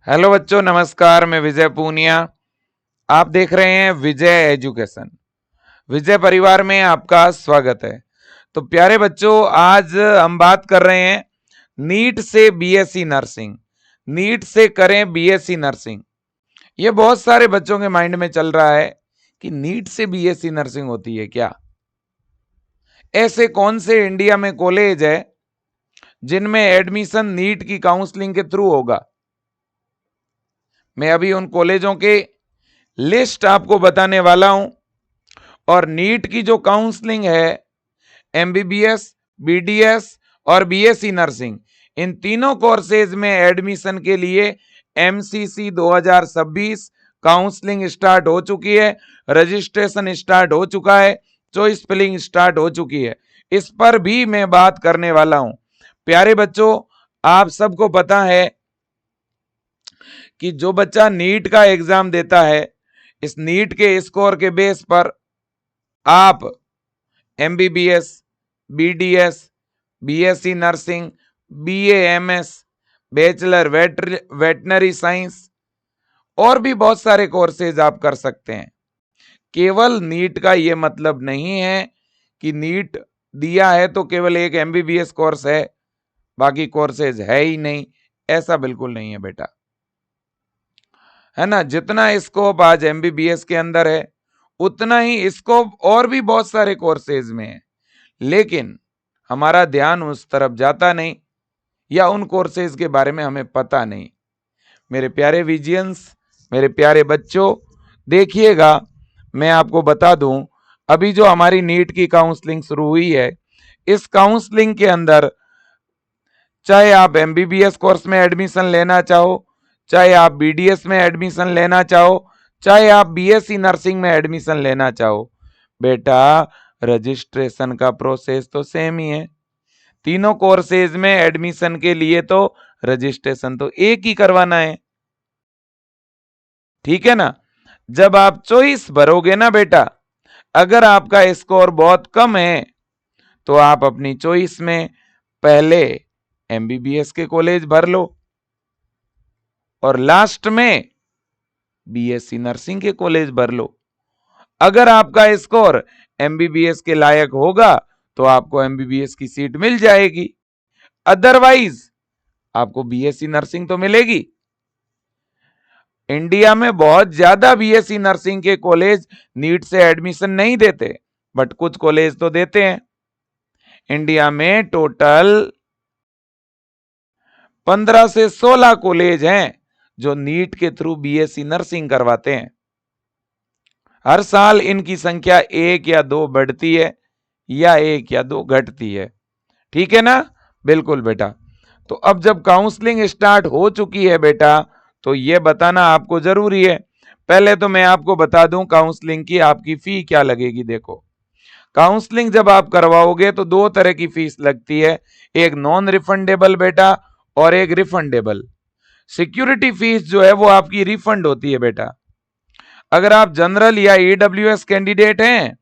Hello बच्चों, नमस्कार। मैं विजय पूनिया। आप देख रहे हैं विजय एजुकेशन। विजय परिवार में आपका स्वागत है। तो प्यारे बच्चों, आज हम बात कर रहे हैं नीट से बीएससी नर्सिंग। नीट से करें बीएससी नर्सिंग। ये बहुत सारे बच्चों के माइंड में चल रहा है कि नीट से बीएससी नर्सिंग होती है क्या? ऐसे कौन से इंडिया में कॉलेज है जिनमें एडमिशन नीट की काउंसलिंग के थ्रू होगा? मैं अभी उन कॉलेजों के लिस्ट आपको बताने वाला हूं। और नीट की जो काउंसलिंग है, एमबीबीएस, बीडीएस और बीएससी नर्सिंग, इन तीनों कोर्सेज में एडमिशन के लिए एमसीसी 2026 काउंसलिंग स्टार्ट हो चुकी है। रजिस्ट्रेशन स्टार्ट हो चुका है। चॉइस फिलिंग स्टार्ट हो चुकी है। इस पर भी मैं बात करने वाला हूं। प्यारे बच्चों, आप सबको पता है कि जो बच्चा नीट का एग्जाम देता है, इस नीट के स्कोर के बेस पर आप MBBS, BDS, BSc nursing, BAMS, bachelor veterinary science और भी बहुत सारे कोर्सेज आप कर सकते हैं। केवल नीट का ये मतलब नहीं है कि नीट दिया है तो केवल एक एमबीबीएस कोर्स है, बाकी कोर्सेज है ही नहीं। ऐसा बिल्कुल नहीं है बेटा, है ना। जितना स्कोप आज एमबीबीएस के अंदर है, उतना ही स्कोप और भी बहुत सारे कोर्सेज में है, लेकिन हमारा ध्यान उस तरफ जाता नहीं, या उन कोर्सेज के बारे में हमें पता नहीं। मेरे प्यारे विजियंस, मेरे प्यारे बच्चों, देखिएगा, मैं आपको बता दूं, अभी जो हमारी नीट की काउंसलिंग शुरू हुई है, इस काउंसलिंग के अंदर चाहे आप एमबीबीएस कोर्स में एडमिशन लेना चाहो, चाहे आप बीडीएस में एडमिशन लेना चाहो, चाहे आप बीएससी नर्सिंग में एडमिशन लेना चाहो, बेटा रजिस्ट्रेशन का प्रोसेस तो सेम ही है। तीनों कोर्सेज में एडमिशन के लिए तो रजिस्ट्रेशन तो एक ही करवाना है, ठीक है ना। जब आप चॉइस भरोगे ना बेटा, अगर आपका स्कोर बहुत कम है तो आप अपनी चॉइस में पहले एमबीबीएस के कॉलेज भर लो और लास्ट में बीएससी नर्सिंग के कॉलेज भर लो। अगर आपका स्कोर एमबीबीएस के लायक होगा तो आपको एमबीबीएस की सीट मिल जाएगी, अदरवाइज आपको बीएससी नर्सिंग तो मिलेगी। इंडिया में बहुत ज्यादा बीएससी नर्सिंग के कॉलेज नीट से एडमिशन नहीं देते, बट कुछ कॉलेज तो देते हैं। इंडिया में टोटल 15 से 16 कॉलेज हैं जो नीट के थ्रू बीएससी नर्सिंग करवाते हैं। हर साल इनकी संख्या 1 या 2 बढ़ती है या 1 या 2 घटती है, ठीक है ना। बिल्कुल बेटा। तो अब जब काउंसलिंग स्टार्ट हो चुकी है बेटा, तो यह बताना आपको जरूरी है। पहले तो मैं आपको बता दूं काउंसलिंग की आपकी फी क्या लगेगी। देखो, काउंसलिंग जब आप करवाओगे तो 2 तरह की फीस लगती है, एक नॉन रिफंडेबल बेटा और एक रिफंडेबल। सिक्योरिटी फीस जो है वो आपकी रिफंड होती है बेटा। अगर आप जनरल या ईडब्ल्यूएस कैंडिडेट हैं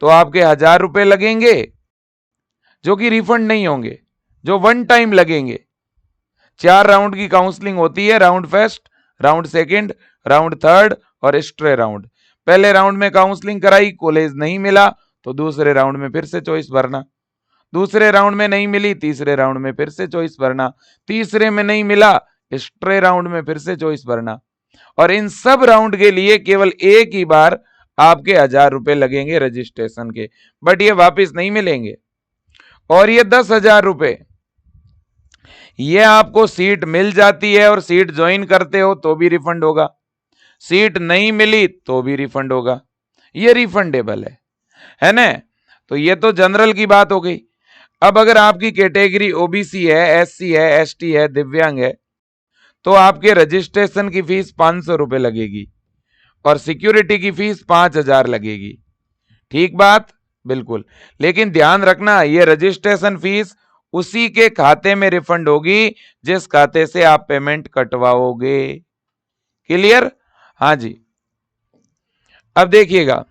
तो आपके 1000 रुपए लगेंगे, जो कि रिफंड नहीं होंगे, जो वन टाइम लगेंगे। 4 राउंड की काउंसलिंग होती है, round first, round second, round third और स्ट्रे राउंड। पहले राउंड में काउंसलिंग कराई, कॉलेज नहीं मिला तो दूसरे राउंड में फिर से चॉइस भरना। दूसरे राउंड में नहीं मिली, तीसरे राउंड में फिर से चॉइस भरना। तीसरे में नहीं मिला, स्ट्रे राउंड में फिर से चॉइस भरना। और इन सब राउंड के लिए केवल एक ही बार आपके 1000 रुपए लगेंगे रजिस्ट्रेशन के, बट ये वापस नहीं मिलेंगे। और ये 10,000 रुपए, ये आपको सीट मिल जाती है और सीट ज्वाइन करते हो तो भी रिफंड होगा, सीट नहीं मिली तो भी रिफंड होगा। ये रिफंडेबल है ना। तो ये तो जनरल की बात हो गई। अब अगर आपकी कैटेगरी ओबीसी है, एससी है, एसटी है, दिव्यांग है, तो आपके रजिस्ट्रेशन की फीस 500 रुपए लगेगी और सिक्योरिटी की फीस 5000 लगेगी। ठीक बात? बिल्कुल। लेकिन ध्यान रखना, ये रजिस्ट्रेशन फीस उसी के खाते में रिफंड होगी जिस खाते से आप पेमेंट कटवाओगे। क्लियर? हाँ जी। अब देखिएगा,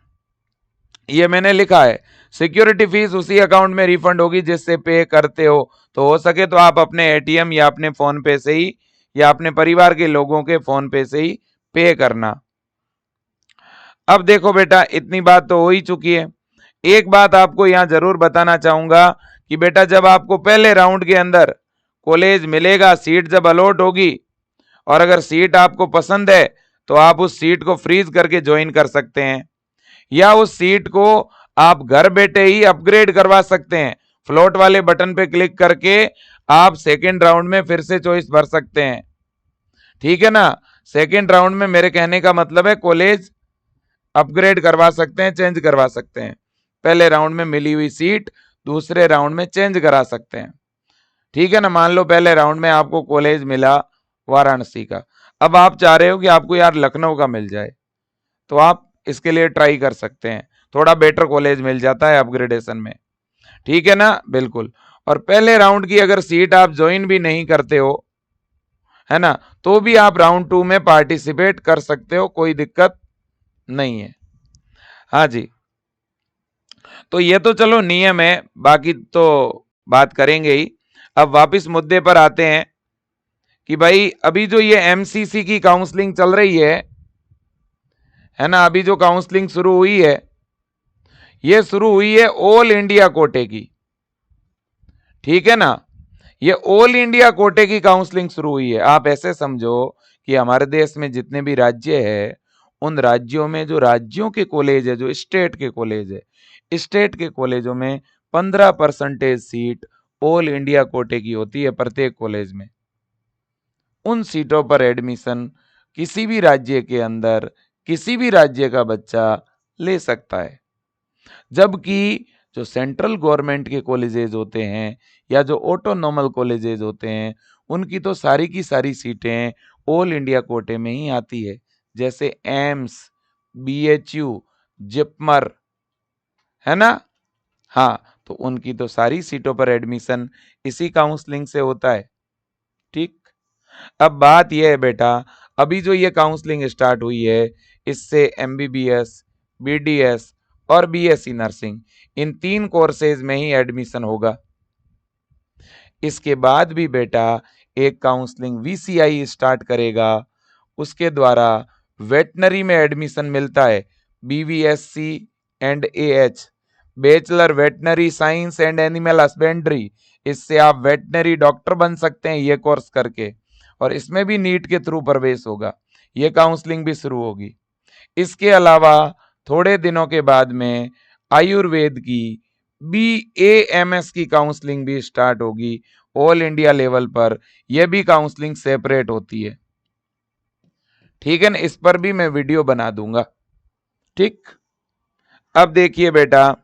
ये मैंने लिखा है, सिक्योरिटी फीस उसी अकाउंट में रिफंड होगी जिससे पे करते हो। तो हो सके तो आप अपने एटीएम या अपने फोन पे से ही या अपने परिवार के लोगों के फोन पे से ही पे करना। अब देखो बेटा, इतनी बात तो हो ही चुकी है। एक बात आपको यहां जरूर बताना चाहूंगा कि बेटा जब आपको पहले राउंड के अंदर कॉलेज मिलेगा, सीट जब अलॉट होगी, और अगर सीट आपको पसंद है तो आप उस सीट को फ्रीज करके ज्वाइन कर सकते हैं, या उस सीट को आप घर बैठे ही अपग्रेड करवा सकते हैं। फ्लोट वाले बटन पे क्लिक करके आप सेकेंड राउंड में फिर से चॉइस भर सकते हैं। ठीक है ना। सेकेंड राउंड में मेरे कहने का मतलब है कॉलेज अपग्रेड करवा सकते हैं, चेंज करवा सकते हैं। पहले राउंड में मिली हुई सीट दूसरे राउंड में चेंज करा सकते हैं। ठीक है ना। मान लो पहले राउंड में आपको कॉलेज मिला वाराणसी का, अब आप चाह रहे हो कि आपको यार लखनऊ का मिल जाए, तो आप इसके लिए ट्राई कर सकते हैं। थोड़ा बेटर कॉलेज मिल जाता है अपग्रेडेशन में। ठीक है ना, बिल्कुल। और पहले राउंड की अगर सीट आप ज्वाइन भी नहीं करते हो, है ना, तो भी आप राउंड 2 में पार्टिसिपेट कर सकते हो, कोई दिक्कत नहीं है। हाँ जी। तो ये तो चलो नियम है, बाकी तो बात करेंगे ही। अब वापस मुद्दे पर आते हैं कि भाई अभी जो ये एमसीसी की काउंसलिंग चल रही है ना, अभी जो काउंसलिंग शुरू हुई है, ये शुरू हुई है ऑल इंडिया कोटे की। ठीक है ना। ये ऑल इंडिया कोटे की काउंसलिंग शुरू हुई है। आप ऐसे समझो कि हमारे देश में जितने भी राज्य है, उन राज्यों में जो राज्यों के कॉलेज है, जो स्टेट के कॉलेज है, स्टेट के कॉलेजों में 15% सीट ऑल इंडिया कोटे की होती है प्रत्येक कॉलेज में। उन सीटों पर एडमिशन किसी भी राज्य के अंदर किसी भी राज्य का बच्चा ले सकता है। जबकि जो सेंट्रल गवर्नमेंट के कॉलेजेस होते हैं या जो ऑटोनॉमल कॉलेजेस होते हैं, उनकी तो सारी की सारी सीटें ऑल इंडिया कोटे में ही आती है, जैसे एम्स, बीएचयू, जिपमर, है ना। हाँ, तो उनकी तो सारी सीटों पर एडमिशन इसी काउंसलिंग से होता है। ठीक। अब बात यह है बेटा, अभी जो ये काउंसलिंग स्टार्ट हुई है, इससे एमबीबीएस, बीडीएस और बीएससी नर्सिंग, इन 3 कोर्सेज में ही एडमिशन होगा। इसके बाद भी बेटा एक काउंसलिंग वीसीआई स्टार्ट करेगा, उसके द्वारा वेटनरी में एडमिशन मिलता है, BVSc and AH, bachelor veterinary science and animal husbandry. इससे आप वेटनरी डॉक्टर बन सकते हैं ये कोर्स करके, और इसमें भी नीट के थ्रू प्रवेश होगा। ये काउंसलिंग भी शुरू होगी। इसके अलावा थोड़े दिनों के बाद में आयुर्वेद की बीएएमएस की काउंसलिंग भी स्टार्ट होगी ऑल इंडिया लेवल पर। यह भी काउंसलिंग सेपरेट होती है। ठीक है ना, इस पर भी मैं वीडियो बना दूंगा। ठीक। अब देखिए बेटा,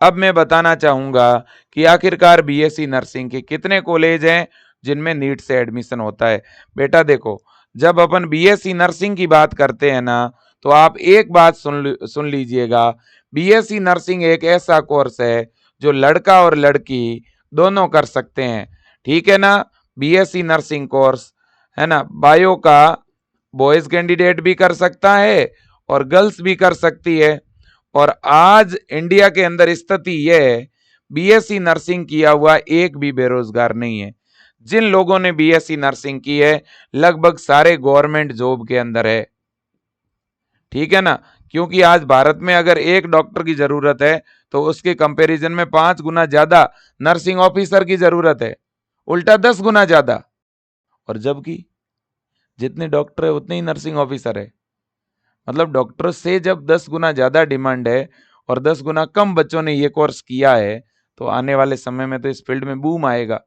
अब मैं बताना चाहूंगा कि आखिरकार बीएससी नर्सिंग के कितने कॉलेज हैं जिनमें नीट से एडमिशन होता है। बेटा देखो, जब अपन बीएससी नर्सिंग की बात करते हैं ना, तो आप एक बात सुन लीजिएगा। बीएससी नर्सिंग एक ऐसा कोर्स है जो लड़का और लड़की दोनों कर सकते हैं। ठीक है ना। बीएससी नर्सिंग कोर्स, है ना, बायो का बॉयज कैंडिडेट भी कर सकता है और गर्ल्स भी कर सकती है। और आज इंडिया के अंदर स्थिति यह है, बीएससी नर्सिंग किया हुआ एक भी बेरोजगार नहीं है। जिन लोगों ने बीएससी नर्सिंग की है, लगभग सारे गवर्नमेंट जॉब के अंदर है। ठीक है ना। क्योंकि आज भारत में अगर एक डॉक्टर की जरूरत है, तो उसके कंपैरिजन में 5 गुना ज्यादा नर्सिंग ऑफिसर की जरूरत है, उल्टा 10 गुना ज्यादा। और जबकि जितने डॉक्टर है उतने ही नर्सिंग ऑफिसर है। मतलब डॉक्टर से जब 10 गुना ज्यादा डिमांड है और 10 गुना कम बच्चों ने ये कोर्स किया है, तो आने वाले समय में तो इस फील्ड में बूम आएगा।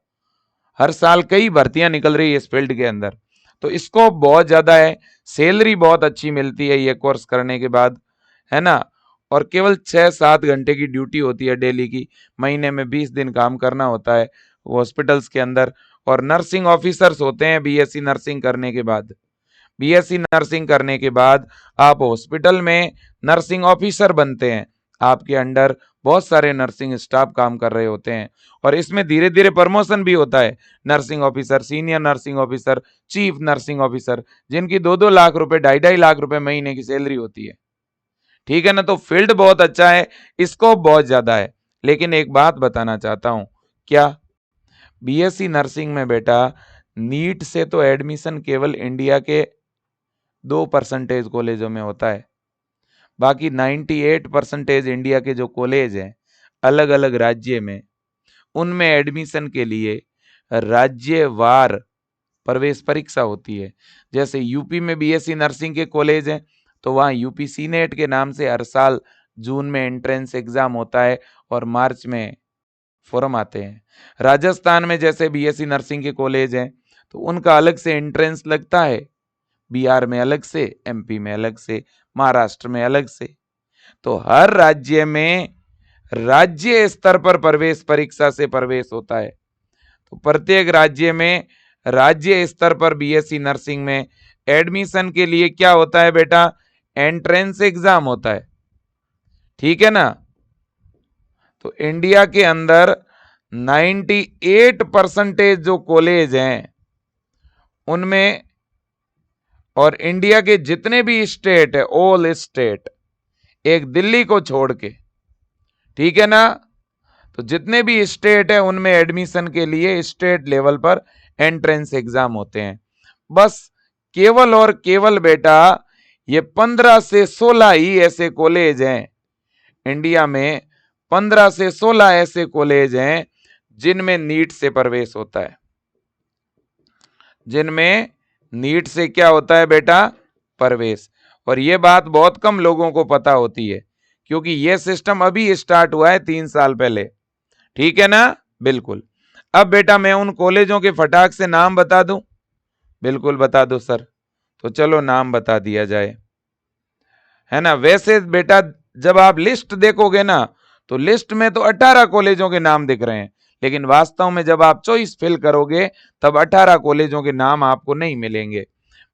हर साल कई भर्तियां निकल रही है इस फील्ड के अंदर, तो स्कोप बहुत ज्यादा है, सैलरी बहुत अच्छी मिलती है ये कोर्स करने के बाद, है ना। और केवल 6-7 घंटे की ड्यूटी होती है डेली की, महीने में 20 दिन काम करना होता है हॉस्पिटल्स के अंदर। और नर्सिंग ऑफिसर्स होते हैं बीएससी नर्सिंग करने के बाद। बीएससी नर्सिंग करने के बाद आप हॉस्पिटल में नर्सिंग ऑफिसर बनते हैं। आपके अंडर बहुत सारे नर्सिंग स्टाफ काम कर रहे होते हैं, और इसमें धीरे धीरे प्रमोशन भी होता है। Nursing officer, senior nursing officer, chief nursing officer, जिनकी 2-2 लाख रुपए, 2.5-2.5 लाख रुपए महीने की सैलरी होती है। ठीक है ना। तो फील्ड बहुत अच्छा है, स्कोप बहुत ज्यादा है। लेकिन एक बात बताना चाहता हूं, क्या बीएससी नर्सिंग में बेटा नीट से तो एडमिशन केवल इंडिया के 2% कॉलेजों में होता है, बाकी 98% इंडिया के जो कॉलेज हैं अलग अलग राज्य में, उनमें एडमिशन के लिए राज्यवार प्रवेश परीक्षा होती है। जैसे यूपी में बीएससी नर्सिंग के कॉलेज हैं तो वहाँ यूपी सीनेट के नाम से हर साल जून में एंट्रेंस एग्जाम होता है और मार्च में फॉर्म आते हैं। राजस्थान में जैसे बीएससी नर्सिंग के कॉलेज हैं तो उनका अलग से एंट्रेंस लगता है, बिहार में अलग से, एमपी में अलग से, महाराष्ट्र में अलग से। तो हर राज्य में राज्य स्तर पर प्रवेश परीक्षा से प्रवेश होता है। तो प्रत्येक राज्य में राज्य स्तर पर बीएससी नर्सिंग में एडमिशन के लिए क्या होता है बेटा, एंट्रेंस एग्जाम होता है, ठीक है ना। तो इंडिया के अंदर 98% जो कॉलेज हैं उनमें, और इंडिया के जितने भी स्टेट है, ऑल स्टेट, एक दिल्ली को छोड़ के, ठीक है ना, तो जितने भी स्टेट है उनमें एडमिशन के लिए स्टेट लेवल पर एंट्रेंस एग्जाम होते हैं। बस केवल और केवल बेटा ये 15 से 16 ही ऐसे कॉलेज हैं इंडिया में, 15 से 16 ऐसे कॉलेज हैं जिनमें नीट से प्रवेश होता है, जिनमें नीट से क्या होता है बेटा, प्रवेश। और ये बात बहुत कम लोगों को पता होती है क्योंकि ये सिस्टम अभी स्टार्ट हुआ है 3 साल पहले, ठीक है ना, बिल्कुल। अब बेटा मैं उन कॉलेजों के फटाक से नाम बता दूं, बिल्कुल बता दो सर, तो चलो नाम बता दिया जाए, है ना। वैसे बेटा जब आप लिस्ट देखोगे ना तो लिस्ट में तो 18 कॉलेजों के नाम दिख रहे हैं, लेकिन वास्तव में जब आप चॉइस फिल करोगे तब 18 कॉलेजों के नाम आपको नहीं मिलेंगे।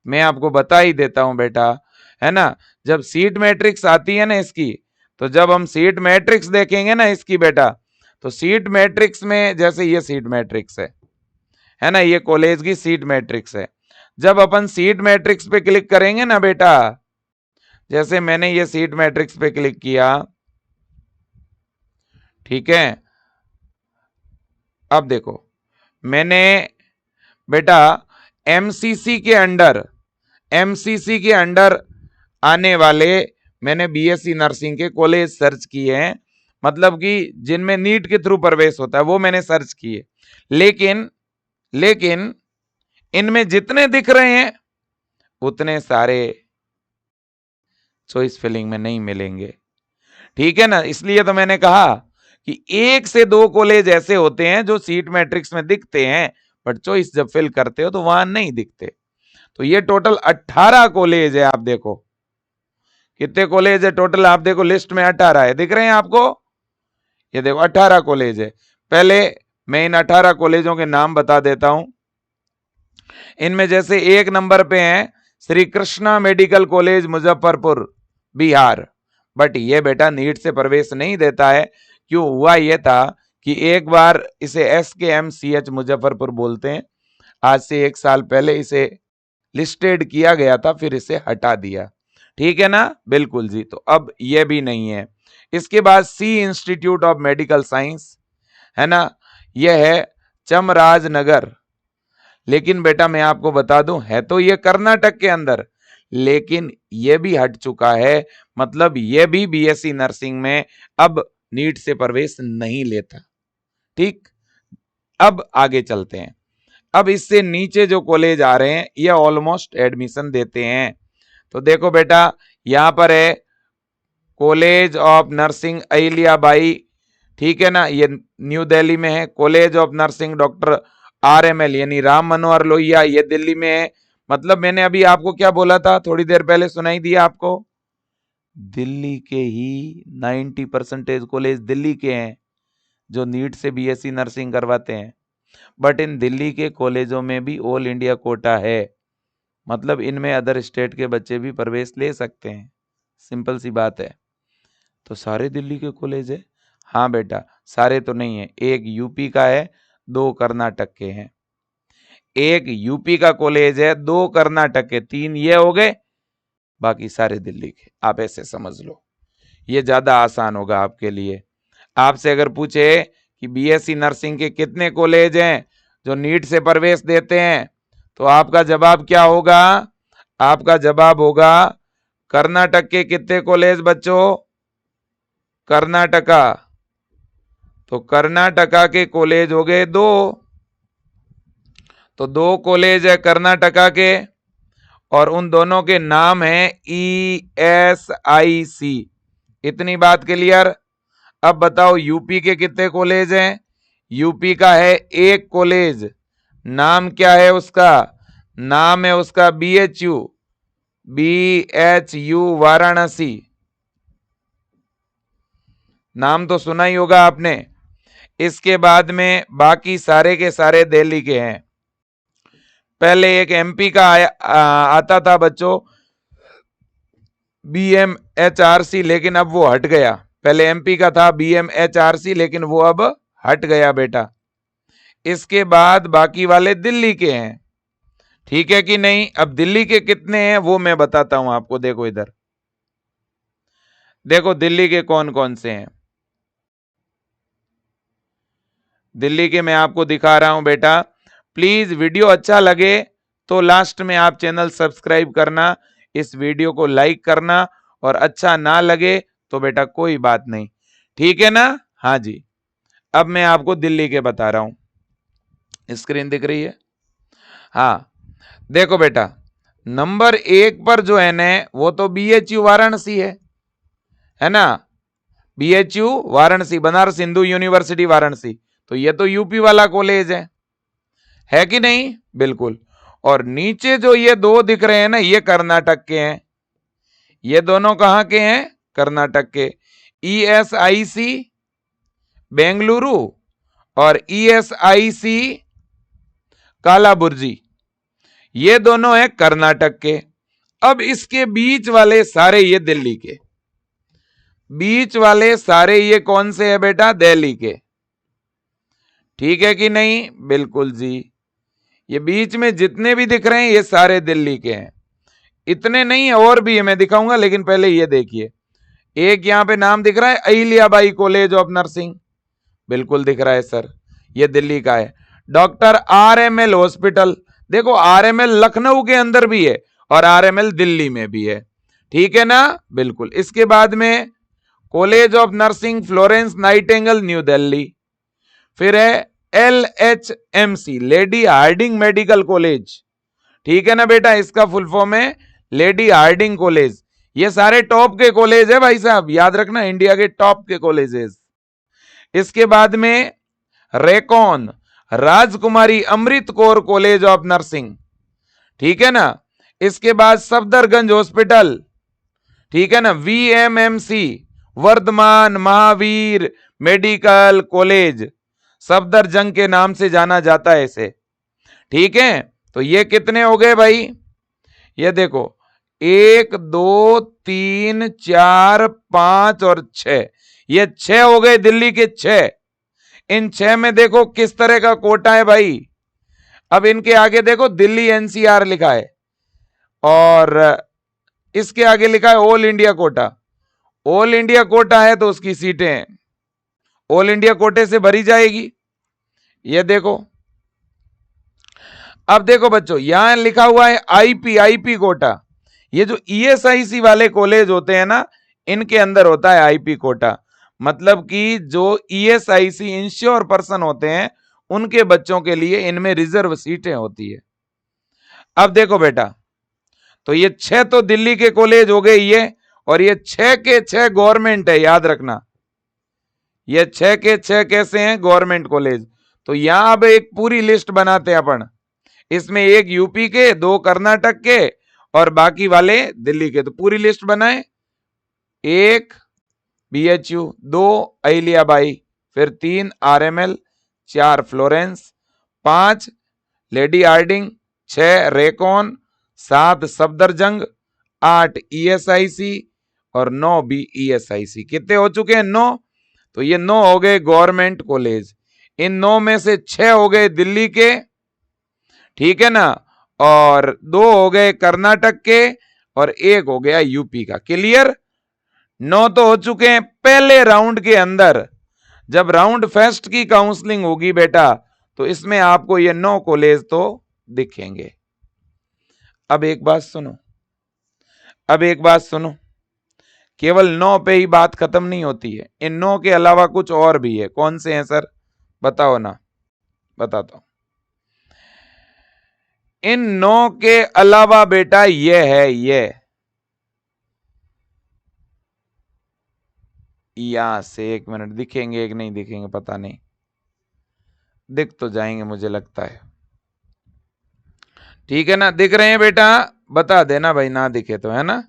मैं आपको बता ही देता हूं बेटा, है ना। जब सीट मैट्रिक्स आती है ना इसकी, तो जब हम सीट मैट्रिक्स देखेंगे ना इसकी बेटा, तो सीट मैट्रिक्स में जैसे ये सीट मैट्रिक्स है ना, ये कॉलेज की सीट मैट्रिक्स है। जब अपन सीट मैट्रिक्स पे क्लिक करेंगे ना बेटा, जैसे मैंने ये सीट मैट्रिक्स पे क्लिक किया, ठीक है, अब देखो मैंने बेटा एमसीसी के अंडर आने वाले मैंने बीएससी नर्सिंग के कॉलेज सर्च किए हैं, मतलब कि जिनमें नीट के थ्रू प्रवेश होता है वो मैंने सर्च किए, लेकिन इनमें जितने दिख रहे हैं उतने सारे चॉइस फिलिंग में नहीं मिलेंगे, ठीक है ना। इसलिए तो मैंने कहा कि 1 से 2 कॉलेज ऐसे होते हैं जो सीट मैट्रिक्स में दिखते हैं बट चॉइस जब फिल करते हो तो वहां नहीं दिखते। तो ये टोटल 18 कॉलेज है, आप देखो कितने कॉलेज है टोटल, आप देखो लिस्ट में 18 है, दिख रहे हैं आपको, ये देखो 18 कॉलेज है। पहले मैं इन 18 कॉलेजों के नाम बता देता हूं। इनमें जैसे 1 नंबर पे है Shri Krishna medical college Muzaffarpur Bihar, but ये बेटा नीट से प्रवेश नहीं देता है। क्यों, हुआ ये था कि एक बार इसे SKMCH मुजफ्फरपुर बोलते हैं, आज से 1 साल पहले इसे लिस्टेड किया गया था, फिर इसे हटा दिया, ठीक है ना, बिल्कुल जी। तो अब ये भी नहीं है। इसके बाद सी इंस्टीट्यूट ऑफ मेडिकल साइंस, है ना, यह है चामराजनगर, लेकिन बेटा मैं आपको बता दूं है तो ये कर्नाटक के अंदर, लेकिन ये भी हट चुका है, मतलब ये भी बीएससी नर्सिंग में अब नीट से प्रवेश नहीं लेता, ठीक। अब आगे चलते हैं। अब इससे नीचे जो कॉलेज आ रहे हैं ये ऑलमोस्ट एडमिशन देते हैं। तो देखो बेटा यहां पर है कॉलेज ऑफ नर्सिंग अहिल्याबाई, ठीक है ना, ये न्यू दिल्ली में है। College of nursing doctor RML यानी राम मनोहर लोहिया, ये दिल्ली में है। मतलब मैंने अभी आपको क्या बोला था, थोड़ी देर पहले सुनाई दिया आपको, दिल्ली के ही 90% कॉलेज दिल्ली के हैं जो नीट से बीएससी नर्सिंग करवाते हैं, बट इन दिल्ली के कॉलेजों में भी ऑल इंडिया कोटा है, मतलब इनमें अदर स्टेट के बच्चे भी प्रवेश ले सकते हैं, सिंपल सी बात है। तो सारे दिल्ली के कॉलेज है, हाँ बेटा सारे तो नहीं है, एक यूपी का है, 2 कर्नाटक के हैं। एक यूपी का कॉलेज है, 2 कर्नाटक के, 3 ये हो गए, बाकी सारे दिल्ली के। आप ऐसे समझ लो, ये ज्यादा आसान होगा आपके लिए। आपसे अगर पूछे कि बीएससी नर्सिंग के कितने कॉलेज हैं जो नीट से प्रवेश देते हैं। तो आपका जवाब क्या होगा? आपका जवाब होगा कर्नाटक के कितने कॉलेज बच्चों? कर्नाटका। तो कर्नाटका के कॉलेज हो गए 2। तो 2 कॉलेज है कर्नाटका के और उन दोनों के नाम है ESIC। इतनी बात क्लियर। अब बताओ यूपी के कितने कॉलेज हैं? यूपी का है 1 कॉलेज। नाम क्या है उसका? नाम है उसका BHU वाराणसी। नाम तो सुना ही होगा आपने। इसके बाद में बाकी सारे के सारे दिल्ली के हैं। पहले एक MP का आता था बच्चों BMHRC, लेकिन अब वो हट गया। पहले MP का था BMHRC, लेकिन वो अब हट गया बेटा। इसके बाद बाकी वाले दिल्ली के हैं, ठीक है कि नहीं? अब दिल्ली के कितने हैं वो मैं बताता हूं आपको। देखो इधर, देखो दिल्ली के कौन कौन से हैं। दिल्ली के मैं आपको दिखा रहा हूं बेटा। प्लीज वीडियो अच्छा लगे तो लास्ट में आप चैनल सब्सक्राइब करना, इस वीडियो को लाइक करना, और अच्छा ना लगे तो बेटा कोई बात नहीं, ठीक है ना? हाँ जी। अब मैं आपको दिल्ली के बता रहा हूं। स्क्रीन दिख रही है? हाँ देखो बेटा, नंबर 1 पर जो है ना वो तो BHU वाराणसी है ना? BHU Varanasi, Banaras Hindu university Varanasi. तो ये तो यूपी वाला कॉलेज है कि नहीं? बिल्कुल। और नीचे जो ये 2 दिख रहे हैं ना, ये कर्नाटक के हैं। ये दोनों कहां के हैं? कर्नाटक के। ESIC बेंगलुरु और ESIC कालाबुर्जी, ये दोनों हैं कर्नाटक के। अब इसके बीच वाले सारे ये दिल्ली के। बीच वाले सारे ये कौन से हैं बेटा? दिल्ली के, ठीक है कि नहीं? बिल्कुल जी। ये बीच में जितने भी दिख रहे हैं ये सारे दिल्ली के हैं। इतने नहीं है, और भी है, मैं दिखाऊंगा, लेकिन पहले ये देखिए। एक यहां पे नाम दिख रहा है अहिल्याबाई कॉलेज ऑफ नर्सिंग, बिल्कुल दिख रहा है सर, ये दिल्ली का है। डॉक्टर RML हॉस्पिटल, देखो RML लखनऊ के अंदर भी है और RML दिल्ली में भी है, ठीक है ना? बिल्कुल। इसके बाद में College of Nursing Florence Nightingale New Delhi. फिर है LHMC Lady Hardinge Medical College, ठीक है ना बेटा? इसका फुल फॉर्म है लेडी हार्डिंग कॉलेज। ये सारे टॉप के कॉलेज है भाई साहब, याद रखना, इंडिया के टॉप के कॉलेजेस। इसके बाद में Recon Rajkumari Amrit Kaur college of nursing, ठीक है ना? इसके बाद सफदरगंज हॉस्पिटल, ठीक है ना? VMMC Vardhman Mahavir Medical College, Safdarjung के नाम से जाना जाता है इसे, ठीक है? तो ये कितने हो गए भाई? ये देखो 1 2 3 4 5 और 6, ये 6 हो गए दिल्ली के 6। इन 6 में देखो किस तरह का कोटा है भाई। अब इनके आगे देखो दिल्ली NCR लिखा है और इसके आगे लिखा है all India quota. All India quota है तो उसकी सीटें ऑल इंडिया कोटे से भरी जाएगी। ये देखो, अब देखो बच्चों यहां लिखा हुआ है IP कोटा। ये जो ESIC वाले कॉलेज होते हैं ना, इनके अंदर होता है IP कोटा। मतलब कि जो ESIC इंश्योर पर्सन होते हैं उनके बच्चों के लिए इनमें रिजर्व सीटें होती है। अब देखो बेटा, तो ये 6 तो दिल्ली के कॉलेज हो गए ये, और ये 6 के 6 गवर्नमेंट है, याद रखना। ये 6 के 6 कैसे हैं? Government college. तो यहां अब एक पूरी लिस्ट बनाते हैं अपन। इसमें 1 यूपी के, 2 कर्नाटक के और बाकी वाले दिल्ली के। तो पूरी लिस्ट बनाए। 1 BHU, 2 अहिल्याबाई, फिर 3 RML, 4 फ्लोरेंस, 5 लेडी हार्डिंग, 6 रेकॉन, 7 सफदरजंग, 8 ESIC और 9 BESIC। कितने हो चुके हैं? 9। तो ये 9 हो गए गवर्नमेंट कॉलेज। इन 9 में से 6 हो गए दिल्ली के, ठीक है ना? और 2 हो गए कर्नाटक के और 1 हो गया यूपी का। क्लियर? 9 तो हो चुके हैं। पहले राउंड के अंदर जब राउंड फर्स्ट की काउंसलिंग होगी बेटा, तो इसमें आपको ये 9 कॉलेज तो दिखेंगे। अब एक बात सुनो, केवल 9 पे ही बात खत्म नहीं होती है, इन 9 के अलावा कुछ और भी है। कौन से हैं सर, बताओ ना, बताता हूं। इन 9 के अलावा बेटा ये है, ये यहां से 1 मिनट दिखेंगे कि नहीं दिखेंगे पता नहीं, दिख तो जाएंगे मुझे लगता है। ठीक है ना, दिख रहे हैं बेटा, बता देना भाई, ना दिखे तो, है ना।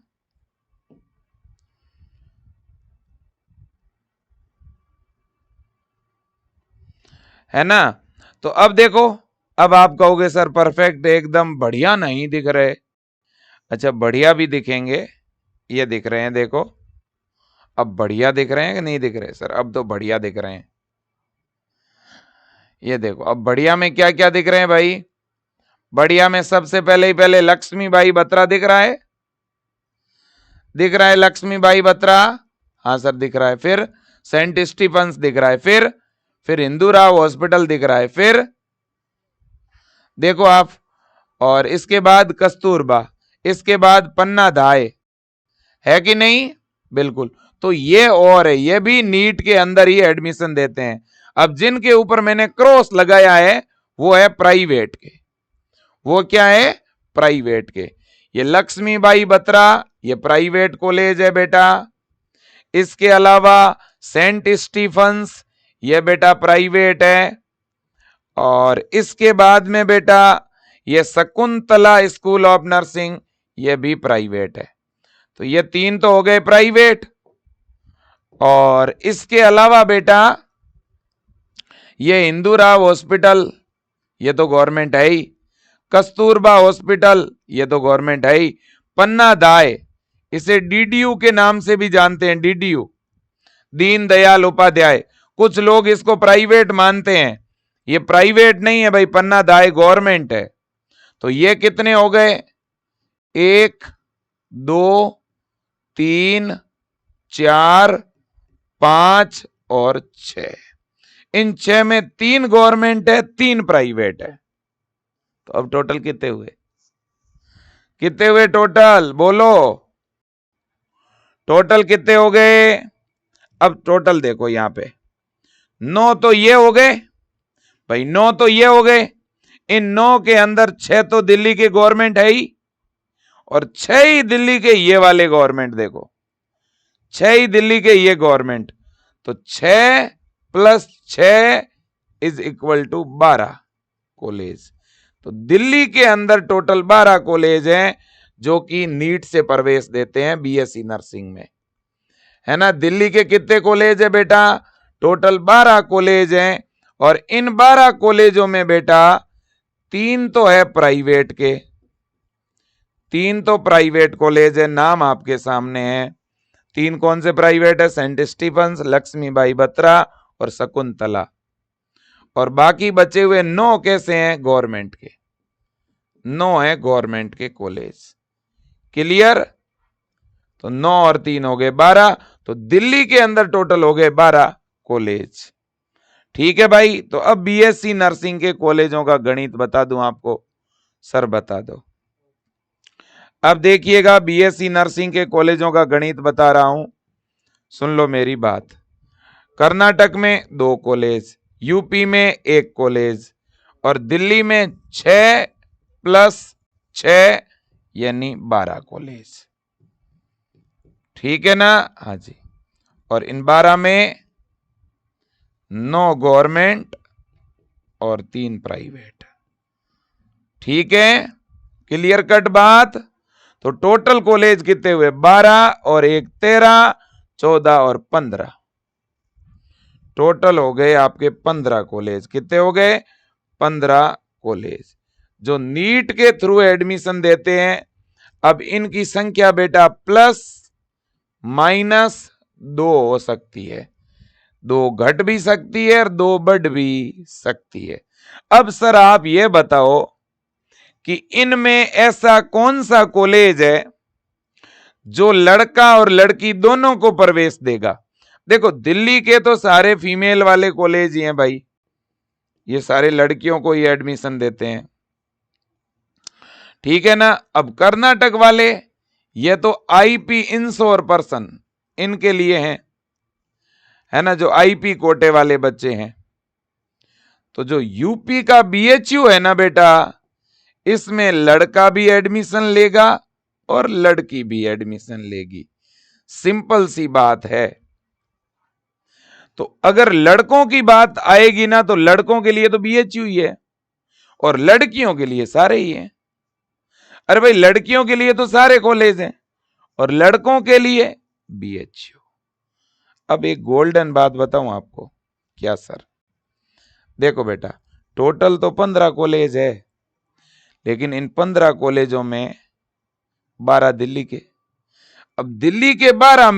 है ना। तो अब देखो, अब आप कहोगे सर परफेक्ट एकदम बढ़िया नहीं दिख रहे। अच्छा बढ़िया भी दिखेंगे, ये दिख रहे हैं देखो, अब बढ़िया दिख रहे हैं कि नहीं दिख रहे सर, अब तो बढ़िया दिख रहे हैं। ये देखो अब बढ़िया में क्या क्या दिख रहे हैं भाई, बढ़िया में सबसे पहले लक्ष्मीबाई बत्रा दिख रहा है, दिख रहा है लक्ष्मीबाई बत्रा, हाँ सर दिख रहा है। फिर सेंट स्टीफंस दिख रहा है, फिर हिंदूराव हॉस्पिटल दिख रहा है, फिर देखो आप, और इसके बाद कस्तूरबा, इसके बाद पन्ना धाय, है कि नहीं, बिल्कुल। तो ये और है, ये भी नीट के अंदर ही एडमिशन देते हैं। अब जिनके ऊपर मैंने क्रॉस लगाया है वो है प्राइवेट के, वो क्या है, प्राइवेट के। ये लक्ष्मीबाई बत्रा ये प्राइवेट कॉलेज है बेटा, इसके अलावा सेंट स्टीफंस ये बेटा प्राइवेट है, और इसके बाद में बेटा ये शकुंतला स्कूल ऑफ नर्सिंग ये भी प्राइवेट है। तो ये 3 तो हो गए प्राइवेट, और इसके अलावा बेटा ये हिंदूराव हॉस्पिटल ये तो गवर्नमेंट है ही, कस्तूरबा हॉस्पिटल ये तो गवर्नमेंट है ही, पन्ना दाय इसे डीडीयू के नाम से भी जानते हैं, डीडीयू दीन दयाल उपाध्याय, कुछ लोग इसको प्राइवेट मानते हैं, ये प्राइवेट नहीं है भाई, पन्ना दाय गवर्नमेंट है। तो ये कितने हो गए, 1 2 3 4 5 और 6, इन 6 में 3 गवर्नमेंट है 3 प्राइवेट है। तो अब टोटल कितने हुए, कितने हुए टोटल, बोलो टोटल कितने हो गए। अब टोटल देखो यहां पे 9 तो ये हो गए भाई, 9 तो ये हो गए, इन 9 के अंदर 6 तो दिल्ली के गवर्नमेंट है ही, और 6 ही दिल्ली के ये वाले गवर्नमेंट, देखो 6 ही दिल्ली के ये गवर्नमेंट। तो 6 + 6 इज इक्वल टू 12 कॉलेज। तो दिल्ली के अंदर टोटल 12 कॉलेज हैं जो कि नीट से प्रवेश देते हैं बीएससी नर्सिंग में, है ना। दिल्ली के कितने कॉलेज है बेटा, टोटल 12 कॉलेज हैं, और इन 12 कॉलेजों में बेटा 3 तो है प्राइवेट के, 3 तो प्राइवेट कॉलेज है, नाम आपके सामने है। 3 कौन से प्राइवेट है, सेंट स्टीफंस, लक्ष्मीबाई बत्रा और शकुंतला, और बाकी बचे हुए 9 कैसे हैं, गवर्नमेंट के, 9 है गवर्नमेंट के कॉलेज। क्लियर। तो 9 और 3 हो गए 12, तो दिल्ली के अंदर टोटल हो गए 12 कॉलेज। ठीक है भाई। तो अब बीएससी नर्सिंग के कॉलेजों का गणित बता दूं आपको, सर बता दो। अब देखिएगा बीएससी नर्सिंग के कॉलेजों का गणित बता रहा हूं, सुन लो मेरी बात। कर्नाटक में 2 कॉलेज, यूपी में 1 कॉलेज, और दिल्ली में 6 + 6 यानी 12 कॉलेज। ठीक है ना, हाँ जी। और इन 12 में 9 गवर्नमेंट और 3 प्राइवेट। ठीक है, क्लियर कट बात। तो टोटल कॉलेज कितने हुए, 12 और 1 13, 14 और 15, टोटल हो गए आपके 15 कॉलेज। कितने हो गए, 15 कॉलेज जो नीट के थ्रू एडमिशन देते हैं। अब इनकी संख्या बेटा ±2 हो सकती है, 2 घट भी सकती है और 2 बढ़ भी सकती है। अब सर आप ये बताओ कि इनमें ऐसा कौन सा कॉलेज है जो लड़का और लड़की दोनों को प्रवेश देगा। देखो दिल्ली के तो सारे फीमेल वाले कॉलेज ही हैं भाई, ये सारे लड़कियों को ही एडमिशन देते हैं, ठीक है ना। अब कर्नाटक वाले, ये तो आईपी इंश्योर पर्सन, इनके लिए है ना, जो आईपी कोटे वाले बच्चे हैं। तो जो यूपी का बीएचयू है ना बेटा, इसमें लड़का भी एडमिशन लेगा और लड़की भी एडमिशन लेगी, सिंपल सी बात है। तो अगर लड़कों की बात आएगी ना, तो लड़कों के लिए तो बीएचयू ही है और लड़कियों के लिए सारे ही हैं। अरे भाई, लड़कियों के लिए तो सारे कॉलेज हैं और लड़कों के लिए बीएचयू। अब एक गोल्डन बात बताऊं आपको। क्या सर? देखो बेटा, टोटल तो 15 कॉलेज है, लेकिन इन 15 कॉलेजों में 12 दिल्ली के। अब दिल्ली के 12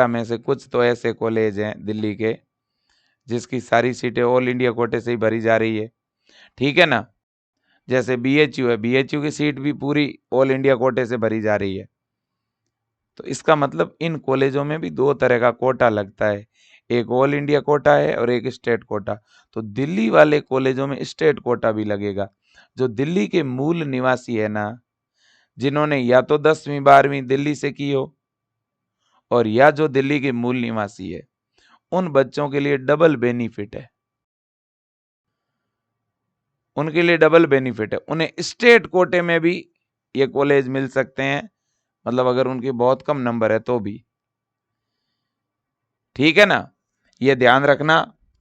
में से कुछ तो ऐसे कॉलेज हैं दिल्ली के जिसकी सारी सीटें ऑल इंडिया कोटे से ही भरी जा रही है, ठीक है ना। जैसे बीएचयू है, बीएचयू की सीट भी पूरी ऑल इंडिया कोटे से भरी जा रही है। तो इसका मतलब इन कॉलेजों में भी दो तरह का कोटा लगता है, एक ऑल इंडिया कोटा है और एक स्टेट कोटा। तो दिल्ली वाले कॉलेजों में स्टेट कोटा भी लगेगा। जो दिल्ली के मूल निवासी है ना, जिन्होंने या तो 10वीं 12वीं दिल्ली से की हो, और या जो दिल्ली के मूल निवासी है, उन बच्चों के लिए डबल बेनिफिट है। उनके लिए डबल बेनिफिट है, उन्हें स्टेट कोटे में भी ये कॉलेज मिल सकते हैं, मतलब अगर उनके बहुत कम नंबर है तो भी, ठीक है ना। ये ध्यान रखना।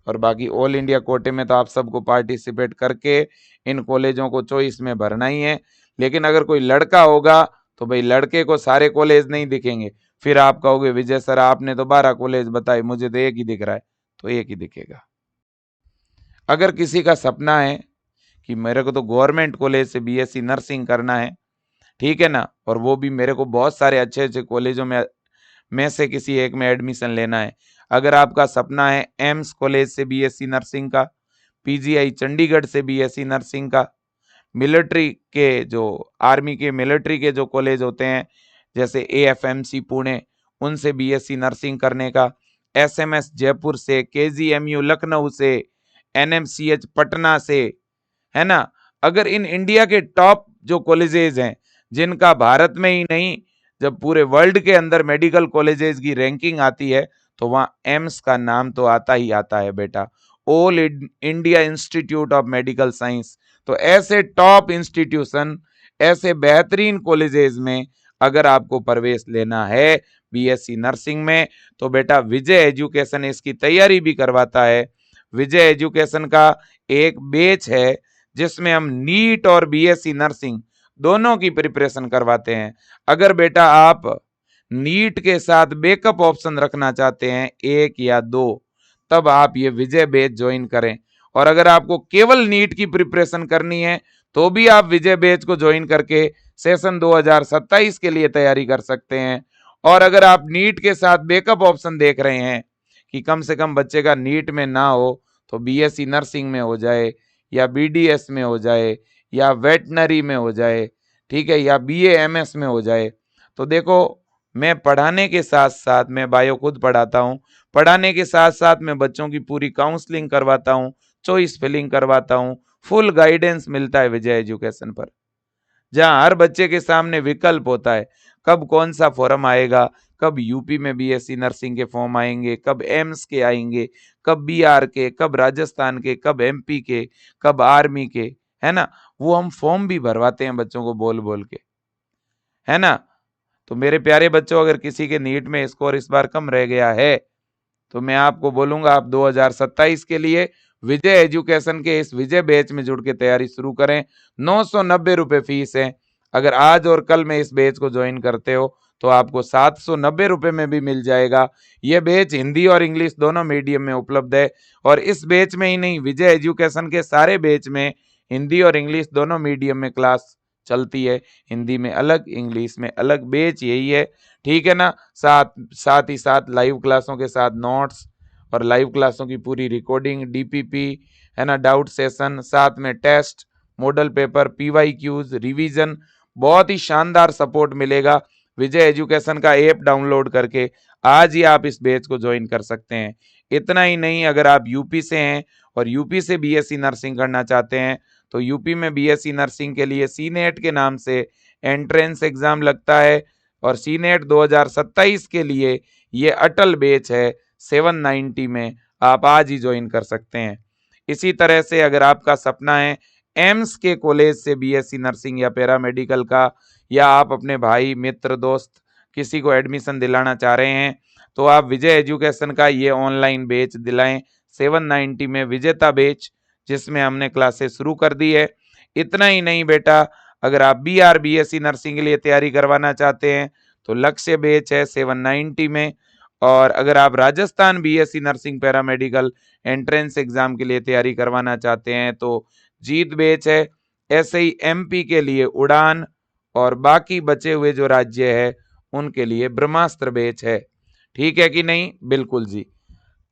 और बाकी ऑल इंडिया कोटे में तो आप सबको पार्टिसिपेट करके इन कॉलेजों को चॉइस में भरना ही है। लेकिन अगर कोई लड़का होगा तो भाई लड़के को सारे कॉलेज नहीं दिखेंगे, फिर आप कहोगे विजय सर आपने तो 12 कॉलेज बताए, मुझे तो एक ही दिख रहा है, तो एक ही दिखेगा। अगर किसी का सपना है कि मेरे को तो गवर्नमेंट कॉलेज से बीएससी नर्सिंग करना है, ठीक है ना, और वो भी मेरे को बहुत सारे अच्छे अच्छे कॉलेजों में से किसी एक में एडमिशन लेना है। अगर आपका सपना है एम्स कॉलेज से बीएससी नर्सिंग का, पीजीआई चंडीगढ़ से बीएससी नर्सिंग का, मिलिट्री के जो आर्मी के मिलिट्री के जो कॉलेज होते हैं जैसे एएफएमसी पुणे, उनसे बीएससी नर्सिंग करने का, एसएमएस जयपुर से, केजीएमयू लखनऊ से, एनएमसीएच पटना से, है ना। अगर इन इंडिया के टॉप जो कॉलेजेस हैं, जिनका भारत में ही नहीं जब पूरे वर्ल्ड के अंदर मेडिकल कॉलेजेस की रैंकिंग आती है, तो वहां एम्स का नाम तो आता ही आता है बेटा, all India institute of medical science. तो ऐसे टॉप इंस्टीट्यूशन, ऐसे बेहतरीन कॉलेजेस में अगर आपको प्रवेश लेना है बीएससी नर्सिंग में, तो बेटा विजय एजुकेशन इसकी तैयारी भी करवाता है। विजय एजुकेशन का एक बैच है जिसमें हम नीट और बीएससी नर्सिंग दोनों की प्रिपरेशन करवाते हैं। अगर बेटा आप नीट के साथ बैकअप ऑप्शन रखना चाहते हैं, एक या दो, तब आप ये विजय बैच ज्वाइन करें। और अगर आपको केवल नीट की प्रिपरेशन करनी है, तो भी आप विजय बैच को ज्वाइन करके सेशन 2027 के लिए तैयारी कर सकते हैं। और अगर आप नीट के साथ बैकअप ऑप्शन देख रहे हैं कि कम से कम बच्चे का नीट में ना हो, तो बीएससी नर्सिंग में हो जाए, या बीडीएस में हो जाए, या वेटनरी में हो जाए, ठीक है, या बीएएमएस में हो जाए। तो देखो, मैं पढ़ाने के साथ साथ, मैं बायो खुद पढ़ाता हूँ, पढ़ाने के साथ साथ मैं बच्चों की पूरी काउंसलिंग करवाता हूँ, चॉइस फिलिंग करवाता हूँ, फुल गाइडेंस मिलता है विजय एजुकेशन पर, जहां हर बच्चे के सामने विकल्प होता है, कब कौन सा फॉर्म आएगा, कब यूपी में बीएससी नर्सिंग के फॉर्म आएंगे, कब एम्स के आएंगे, कब बिहार के, कब राजस्थान के, कब एमपी के, कब आर्मी के, है ना। वो हम फॉर्म भी भरवाते हैं बच्चों को बोल बोल के, है ना। तो मेरे प्यारे बच्चों, अगर किसी के नीट में स्कोर इस बार कम रह गया है, तो मैं आपको बोलूंगा आप 2027 के लिए विजय एजुकेशन के इस विजय बैच में जुड़ के तैयारी शुरू करें। 990 रुपये फीस है। अगर आज और कल में इस बैच को ज्वाइन करते हो तो आपको 790 रुपये में भी मिल जाएगा। यह बैच हिंदी और इंग्लिश दोनों मीडियम में उपलब्ध है। और इस बैच में ही नहीं, विजय एजुकेशन के सारे बैच में हिंदी और इंग्लिश दोनों मीडियम में क्लास चलती है। हिंदी में अलग, इंग्लिश में अलग, बैच यही है, ठीक है ना। साथ ही साथ लाइव क्लासों के साथ नोट्स और लाइव क्लासों की पूरी रिकॉर्डिंग, डीपीपी, है ना, डाउट सेशन, साथ में test, model paper, PYQs, revision, बहुत ही शानदार सपोर्ट मिलेगा। विजय एजुकेशन का ऐप डाउनलोड करके आज ही आप इस बैच को ज्वाइन कर सकते हैं। इतना ही नहीं, अगर आप यूपी से हैं और यूपी से बीएससी नर्सिंग करना चाहते हैं तो यूपी में बीएससी नर्सिंग के लिए सीनेट के नाम से एंट्रेंस एग्जाम लगता है और सीनेट 2027 के लिए ये अटल बैच है 790 में, आप आज ही ज्वाइन कर सकते हैं। इसी तरह से अगर आपका सपना है एम्स के कॉलेज से बीएससी नर्सिंग या पैरामेडिकल का, या आप अपने भाई मित्र दोस्त किसी को एडमिशन दिलाना चाह रहे हैं, तो आप विजय एजुकेशन का ये ऑनलाइन बैच दिलाएं 790 में, विजेता बैच, जिसमें हमने क्लासेस शुरू कर दी है। इतना ही नहीं बेटा, अगर आप बीएससी नर्सिंग के लिए तैयारी करवाना चाहते हैं तो लक्ष्य बैच है 790 में, और अगर आप Rajasthan BSc nursing paramedical entrance exam के लिए तैयारी करवाना चाहते हैं तो जीत बैच है। ऐसे ही एमपी के लिए उड़ान, और बाकी बचे हुए जो राज्य है उनके लिए ब्रह्मास्त्र बैच है। ठीक है कि नहीं? बिल्कुल जी।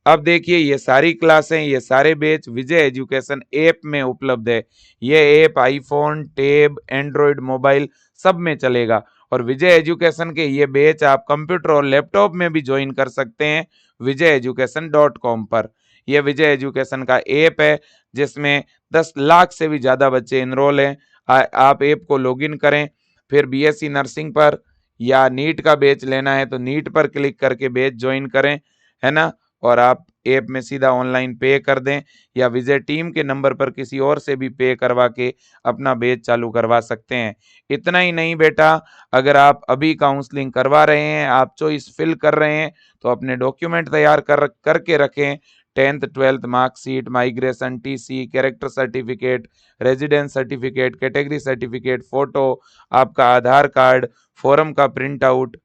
अब देखिए ये सारी क्लासें, ये सारे बैच विजय एजुकेशन ऐप में उपलब्ध है। ये app iPhone, tab, Android mobile सब में चलेगा, और विजय एजुकेशन के ये बैच आप कंप्यूटर और लैपटॉप में भी ज्वाइन कर सकते हैं vijayeducation.com पर। यह विजय एजुकेशन का ऐप है जिसमें 10 लाख से भी ज़्यादा बच्चे इनरोल हैं। आप ऐप को लॉगिन करें, फिर बीएससी नर्सिंग पर या नीट का बैच लेना है तो नीट पर क्लिक करके बैच ज्वाइन करें, है ना, और आप ऐप में सीधा ऑनलाइन पे कर दें, या विजय टीम के नंबर पर किसी और से भी पे करवा के अपना बैच चालू करवा सकते हैं। इतना ही नहीं बेटा, अगर आप अभी काउंसलिंग करवा रहे हैं, आप चॉइस फिल कर रहे हैं, तो अपने डॉक्यूमेंट तैयार करके रखें। 10th 12th marksheet, migration TC, character certificate, residence certificate, category certificate, photo, आपका आधार कार्ड, फॉर्म का प्रिंट आउट,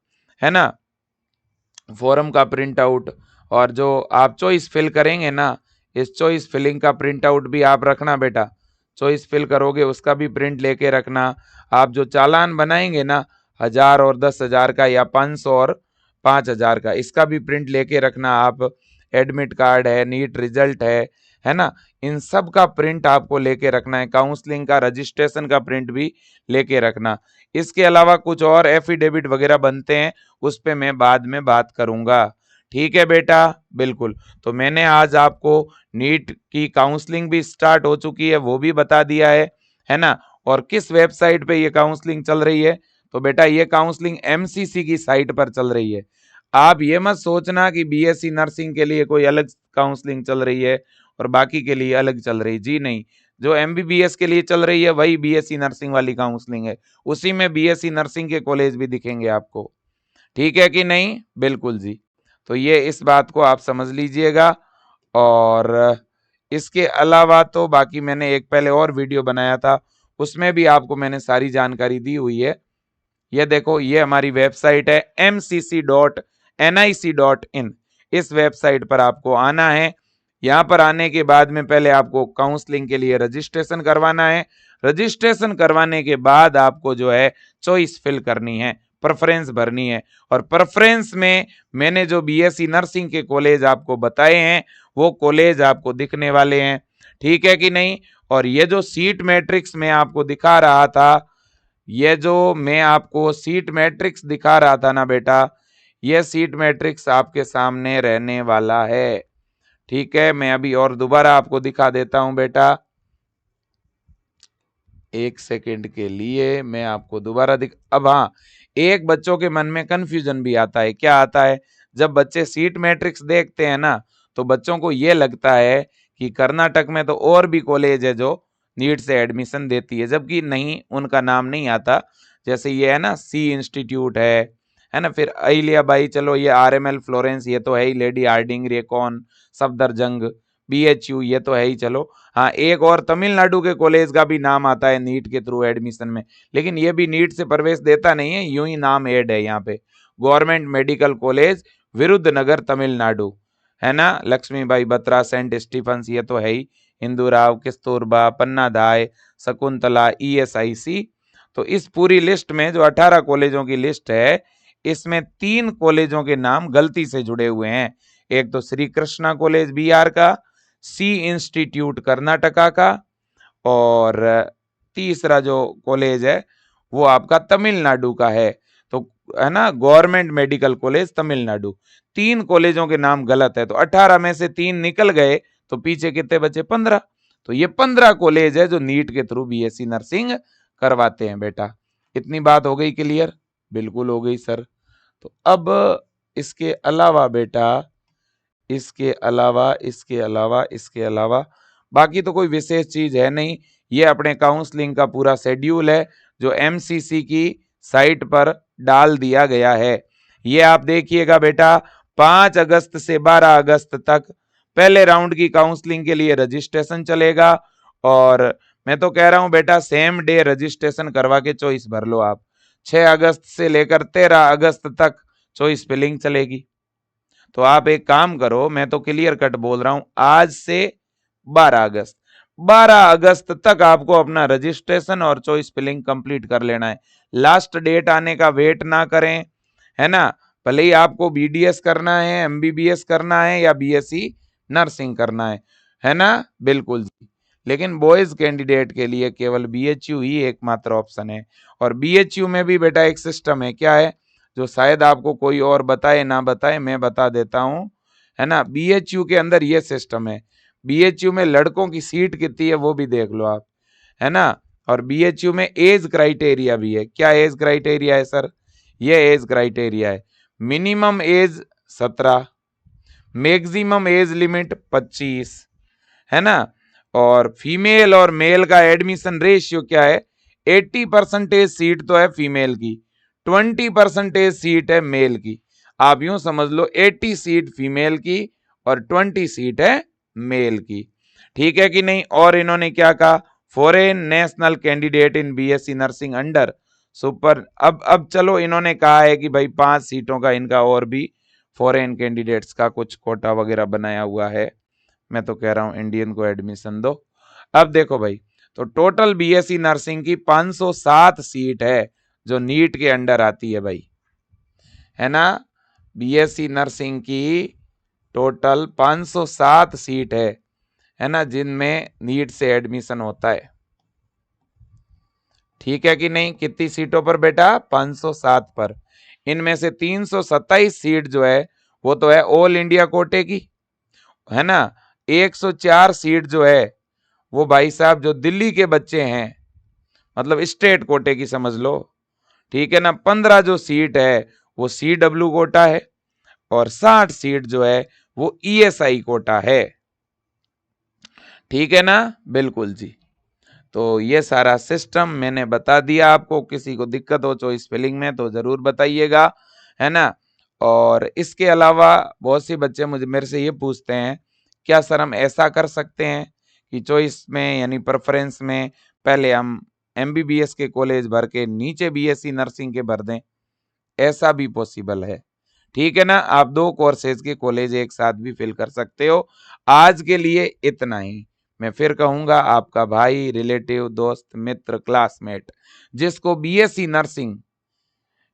है ना, फॉर्म का प्रिंट आउट, और जो आप चॉइस फिल करेंगे ना, इस चॉइस फिलिंग का प्रिंट आउट भी आप रखना बेटा। चॉइस फिल करोगे उसका भी प्रिंट लेके रखना। आप जो चालान बनाएंगे ना 1000 और 10,000 का, या 500 और 5,000 का, इसका भी प्रिंट लेके रखना आप। एडमिट कार्ड है, नीट रिजल्ट है ना, इन सब का प्रिंट आपको लेके रखना है। काउंसलिंग का रजिस्ट्रेशन का प्रिंट भी लेके रखना। इसके अलावा कुछ और एफिडेविट वगैरह बनते हैं, उस पे मैं बाद में बात करूंगा। ठीक है बेटा? बिल्कुल। तो मैंने आज आपको नीट की काउंसलिंग भी स्टार्ट हो चुकी है वो भी बता दिया है ना, और किस वेबसाइट पे ये काउंसलिंग चल रही है। तो बेटा ये काउंसलिंग एमसीसी की साइट पर चल रही है। आप ये मत सोचना कि बीएससी नर्सिंग के लिए कोई अलग काउंसलिंग चल रही है और बाकी के लिए अलग चल रही, जी नहीं। जो एमबीबीएस के लिए चल रही है वही बीएससी नर्सिंग वाली काउंसलिंग है, उसी में बीएससी नर्सिंग के कॉलेज भी दिखेंगे आपको। ठीक है कि नहीं? बिल्कुल जी। तो ये इस बात को आप समझ लीजिएगा। और इसके अलावा तो बाकी मैंने एक पहले और वीडियो बनाया था, उसमें भी आपको मैंने सारी जानकारी दी हुई है। ये देखो, ये हमारी वेबसाइट है mcc.nic.in। इस वेबसाइट पर आपको आना है। यहाँ पर आने के बाद में पहले आपको काउंसलिंग के लिए रजिस्ट्रेशन करवाना है। रजिस्ट्रेशन करवाने के बाद आपको जो है चॉइस फिल करनी है, प्रेफरेंस भरनी है, और प्रेफरेंस में मैंने जो बीएससी नर्सिंग के कॉलेज आपको बताए हैं वो कॉलेज आपको दिखने वाले हैं। ठीक है कि नहीं? और ये जो सीट मैट्रिक्स में आपको दिखा रहा था, ये जो मैं आपको सीट मैट्रिक्स दिखा रहा था ना बेटा, ये सीट मैट्रिक्स आपके सामने रहने वाला है। ठीक है, मैं अभी और दोबारा आपको दिखा देता हूं बेटा, एक सेकंड के लिए मैं आपको दोबारा अब हाँ, एक बच्चों के मन में कंफ्यूजन भी आता है। क्या आता है? जब बच्चे सीट मैट्रिक्स देखते हैं ना तो बच्चों को ये लगता है कि कर्नाटक में तो और भी कॉलेज है जो नीट से एडमिशन देती है, जबकि नहीं, उनका नाम नहीं आता। जैसे ये है ना, सी इंस्टीट्यूट है ना, फिर अहिल्याबाई, चलो ये आरएमएल फ्लोरेंस, ये तो है ही, लेडी हार्डिंग, रेकॉन, सफदरजंग, बीएचयू, ये तो है ही। चलो हाँ, एक और तमिलनाडु के कॉलेज का भी नाम आता है नीट के थ्रू एडमिशन में, लेकिन ये भी नीट से प्रवेश देता नहीं है, यूं ही नाम ऐड है यहाँ पे। Government medical college Virudhunagar Tamil Nadu, है ना, लक्ष्मीबाई बत्रा, सेंट स्टीफंस, ये तो है ही, हिंदूराव, किस्तूरबा, पन्नाधाय, शकुंतला, ईएसआईसी। तो इस पूरी लिस्ट में जो 18 कॉलेजों की लिस्ट है, इसमें 3 कॉलेजों के नाम गलती से जुड़े हुए हैं। एक तो श्री कृष्णा कॉलेज बिहार का, सी इंस्टीट्यूट कर्नाटका का, और तीसरा जो कॉलेज है वो आपका तमिलनाडु का है। तो है ना, गवर्नमेंट मेडिकल कॉलेज तमिलनाडु। 3 कॉलेजों के नाम गलत है, तो 18 में से 3 निकल गए, तो पीछे कितने बचे? 15। तो ये 15 कॉलेज है जो नीट के थ्रू बीएससी नर्सिंग करवाते हैं बेटा। इतनी बात हो गई क्लियर? बिल्कुल हो गई सर। तो अब इसके अलावा बेटा, इसके अलावा बाकी तो कोई विशेष चीज है नहीं। ये अपने काउंसलिंग का पूरा शेड्यूल है जो एमसीसी की साइट पर डाल दिया गया है। ये आप देखिएगा बेटा, 5 अगस्त से 12 अगस्त तक पहले राउंड की काउंसलिंग के लिए रजिस्ट्रेशन चलेगा। और मैं तो कह रहा हूं बेटा, सेम डे रजिस्ट्रेशन करवा के चॉइस भर लो आप। 6 अगस्त से लेकर 13 अगस्त तक चॉइस फिलिंग चलेगी। तो आप एक काम करो, मैं तो क्लियर कट बोल रहा हूं, आज से 12 अगस्त तक आपको अपना रजिस्ट्रेशन और चॉइस फिलिंग कंप्लीट कर लेना है। लास्ट डेट आने का वेट ना करें, है ना। भले ही आपको बीडीएस करना है, एमबीबीएस करना है या बीएससी नर्सिंग करना है ना, बिल्कुल जी। लेकिन बॉयज कैंडिडेट के लिए केवल बीएचयू ही एकमात्र ऑप्शन है। और बीएचयू में भी बेटा एक सिस्टम है, क्या है, जो शायद आपको कोई और बताए ना बताए, मैं बता देता हूं, है ना। बीएचयू के अंदर ये सिस्टम है, बीएचयू में लड़कों की सीट कितनी है वो भी देख लो आप, है ना। और बीएचयू में एज क्राइटेरिया भी है। क्या एज क्राइटेरिया है सर? ये एज क्राइटेरिया है, minimum age 17, maximum age limit 25, है ना। और फीमेल और मेल का एडमिशन रेशियो क्या है? 80% सीट तो है फीमेल की, 20% सीट है मेल की। आप यूं समझ लो 80 सीट फीमेल की और 20 सीट है मेल की। ठीक है कि नहीं? और इन्होंने क्या कहा? Foreign national candidate in BSc nursing under super. अब चलो, इन्होंने कहा है कि भाई 5 सीटों का इनका और भी फॉरेन कैंडिडेट्स का कुछ कोटा वगैरह बनाया हुआ है। मैं तो कह रहा हूं इंडियन को एडमिशन दो। अब देखो भाई, तो टोटल बीएससी नर्सिंग की 507 सीट है जो नीट के अंडर आती है भाई, है ना। बीएससी नर्सिंग की टोटल 507 सीट है ना, जिनमें नीट से एडमिशन होता है। ठीक है कि नहीं? कितनी सीटों पर बेटा? 507 पर। इनमें से 327 सीट जो है वो तो है ऑल इंडिया कोटे की, है ना। 104 सीट जो है वो भाई साहब जो दिल्ली के बच्चे हैं, मतलब स्टेट कोटे की समझ लो। ठीक है ना। 15 जो सीट है वो सीडब्ल्यू कोटा है और 60 सीट जो है वो ईएसआई कोटा है। ठीक है ना, बिल्कुल जी। तो ये सारा सिस्टम मैंने बता दिया आपको। किसी को दिक्कत हो चॉइस फिलिंग में तो जरूर बताइएगा, है ना। और इसके अलावा बहुत सी बच्चे मुझे मेरे से ये पूछते हैं, क्या सर हम ऐसा कर सकते हैं कि चॉइस में यानी प्रेफरेंस में पहले हम एमबीबीएस के कॉलेज भर के नीचे बीएससी नर्सिंग के भर दें? ऐसा भी पॉसिबल है। ठीक है ना, आप 2 कोर्सेज के कॉलेज एक साथ भी फिल कर सकते हो। आज के लिए इतना ही। मैं फिर कहूंगा, आपका भाई, रिलेटिव, दोस्त, मित्र, क्लासमेट जिसको बीएससी नर्सिंग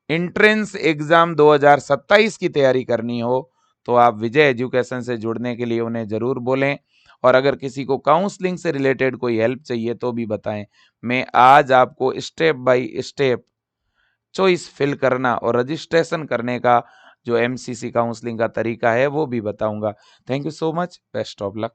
एंट्रेंस एग्जाम 2027 की तैयारी करनी हो तो आप विजय एजुकेशन से जुड़ने के लिए उन्हें जरूर बोलें। और अगर किसी को काउंसलिंग से रिलेटेड कोई हेल्प चाहिए तो भी बताएं। मैं आज आपको step by step choice fill करना और रजिस्ट्रेशन करने का जो एमसीसी काउंसलिंग का तरीका है वो भी बताऊंगा। Thank you so much, best of luck.